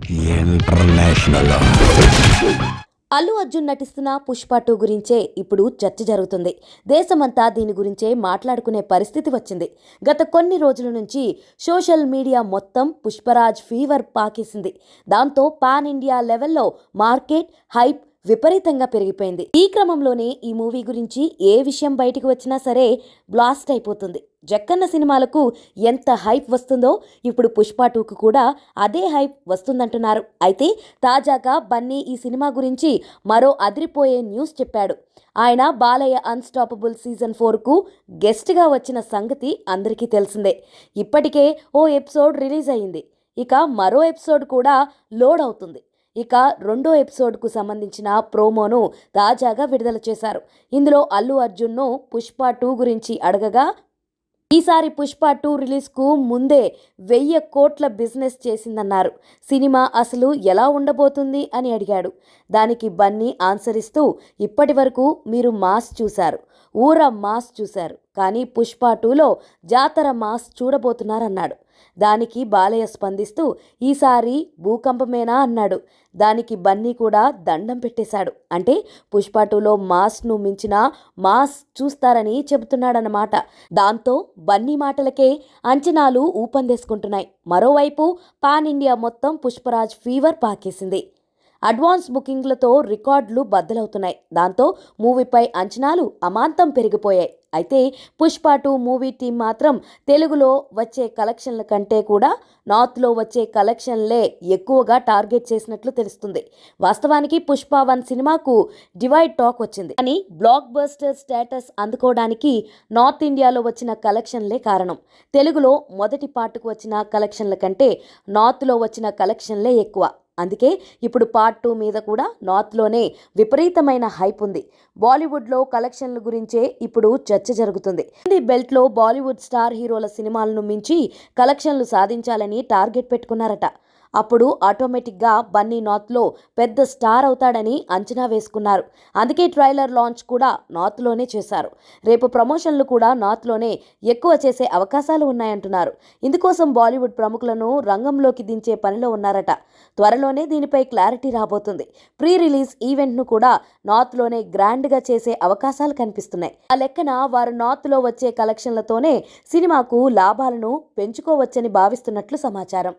International. Allu Arjun నటిస్తున్న పుష్ప 2 గురించే ఇప్పుడు చర్చ జరుగుతుంది. దేశమంతా దీని గురించే మాట్లాడుకునే పరిస్థితి వచ్చింది. గత కొన్ని రోజుల నుంచి సోషల్ మీడియా మొత్తం పుష్పరాజ్ ఫీవర్ పాకేసింది. దాంతో పాన్ ఇండియా లెవెల్లో మార్కెట్ హైప్ విపరీతంగా పెరిగిపోయింది. ఈ క్రమంలోనే ఈ మూవీ గురించి ఏ విషయం బయటికి వచ్చినా సరే బ్లాస్ట్ అయిపోతుంది. జక్కన్న సినిమాలకు ఎంత హైప్ వస్తుందో ఇప్పుడు పుష్ప 2కు కూడా అదే హైప్ వస్తుందంటున్నారు. అయితే తాజాగా బన్నీ ఈ సినిమా గురించి మరో అదిరిపోయే న్యూస్ చెప్పాడు. ఆయన బాలయ్య అన్స్టాపబుల్ సీజన్ 4కు గెస్ట్గా వచ్చిన సంగతి అందరికీ తెలిసిందే. ఇప్పటికే ఓ ఎపిసోడ్ రిలీజ్ అయింది. ఇక మరో ఎపిసోడ్ కూడా లోడ్ అవుతుంది. ఇక రెండో ఎపిసోడ్కు సంబంధించిన ప్రోమోను తాజాగా విడుదల చేశారు. ఇందులో అల్లు అర్జున్ను పుష్ప 2 గురించి అడగగా, ఈసారి పుష్ప 2 రిలీజ్కు ముందే 1000 కోట్ల బిజినెస్ చేసిందన్నారు. సినిమా అసలు ఎలా ఉండబోతుంది అని అడిగాడు. దానికి బన్నీ ఆన్సర్ ఇస్తూ, ఇప్పటి వరకు మీరు మాస్ చూశారు, ఊర మాస్ చూశారు, కానీ పుష్ప 2లో జాతర మాస్ చూడబోతున్నారన్నాడు. దానికి బాలయ్య స్పందిస్తూ, ఈసారి భూకంపమేనా అన్నాడు. దానికి బన్నీ కూడా దండం పెట్టేశాడు. అంటే పుష్ప 2లో మాస్ను మించిన మాస్ చూస్తారని చెబుతున్నాడన్నమాట. దాంతో బన్నీ మాటలకే అంచనాలు ఊపందేసుకుంటున్నాయి. మరోవైపు పాన్ ఇండియా మొత్తం పుష్పరాజ్ ఫీవర్ పాకేసింది. అడ్వాన్స్ బుకింగ్లతో రికార్డులు బద్దలవుతున్నాయి. దాంతో మూవీపై అంచనాలు అమాంతం పెరిగిపోయాయి. అయితే పుష్ప 2 మూవీ టీం మాత్రం తెలుగులో వచ్చే కలెక్షన్ల కంటే కూడా నార్త్లో వచ్చే కలెక్షన్లే ఎక్కువగా టార్గెట్ చేసినట్లు తెలుస్తుంది. వాస్తవానికి పుష్ప 1 సినిమాకు డివైడ్ టాక్ వచ్చింది. కానీ బ్లాక్ బస్టర్ స్టేటస్ అందుకోవడానికి నార్త్ ఇండియాలో వచ్చిన కలెక్షన్లే కారణం. తెలుగులో మొదటి పార్ట్కు వచ్చిన కలెక్షన్ల కంటే నార్త్లో వచ్చిన కలెక్షన్లే ఎక్కువ. అందుకే ఇప్పుడు పార్ట్ 2 మీద కూడా నార్త్లోనే విపరీతమైన హైప్ ఉంది. బాలీవుడ్లో కలెక్షన్ల గురించే ఇప్పుడు చర్చ జరుగుతుంది. హిందీ బెల్ట్లో బాలీవుడ్ స్టార్ హీరోల సినిమాలను మించి కలెక్షన్లు సాధించాలని టార్గెట్ పెట్టుకున్నారట. అప్పుడు ఆటోమేటిక్గా బన్నీ నార్త్లో పెద్ద స్టార్ అవుతాడని అంచనా వేసుకున్నారు. అందుకే ట్రైలర్ లాంచ్ కూడా నార్త్లోనే చేశారు. రేపు ప్రమోషన్లు కూడా నార్త్లోనే ఎక్కువ చేసే అవకాశాలు ఉన్నాయంటున్నారు. ఇందుకోసం బాలీవుడ్ ప్రముఖులను రంగంలోకి దించే పనిలో ఉన్నారట. త్వరలోనే దీనిపై క్లారిటీ రాబోతుంది. ప్రీ రిలీజ్ ఈవెంట్ను కూడా నార్త్లోనే గ్రాండ్గా చేసే అవకాశాలు కనిపిస్తున్నాయి. ఆ లెక్కన వారు నార్త్లో వచ్చే కలెక్షన్లతోనే సినిమాకు లాభాలను పెంచుకోవచ్చని భావిస్తున్నట్లు సమాచారం.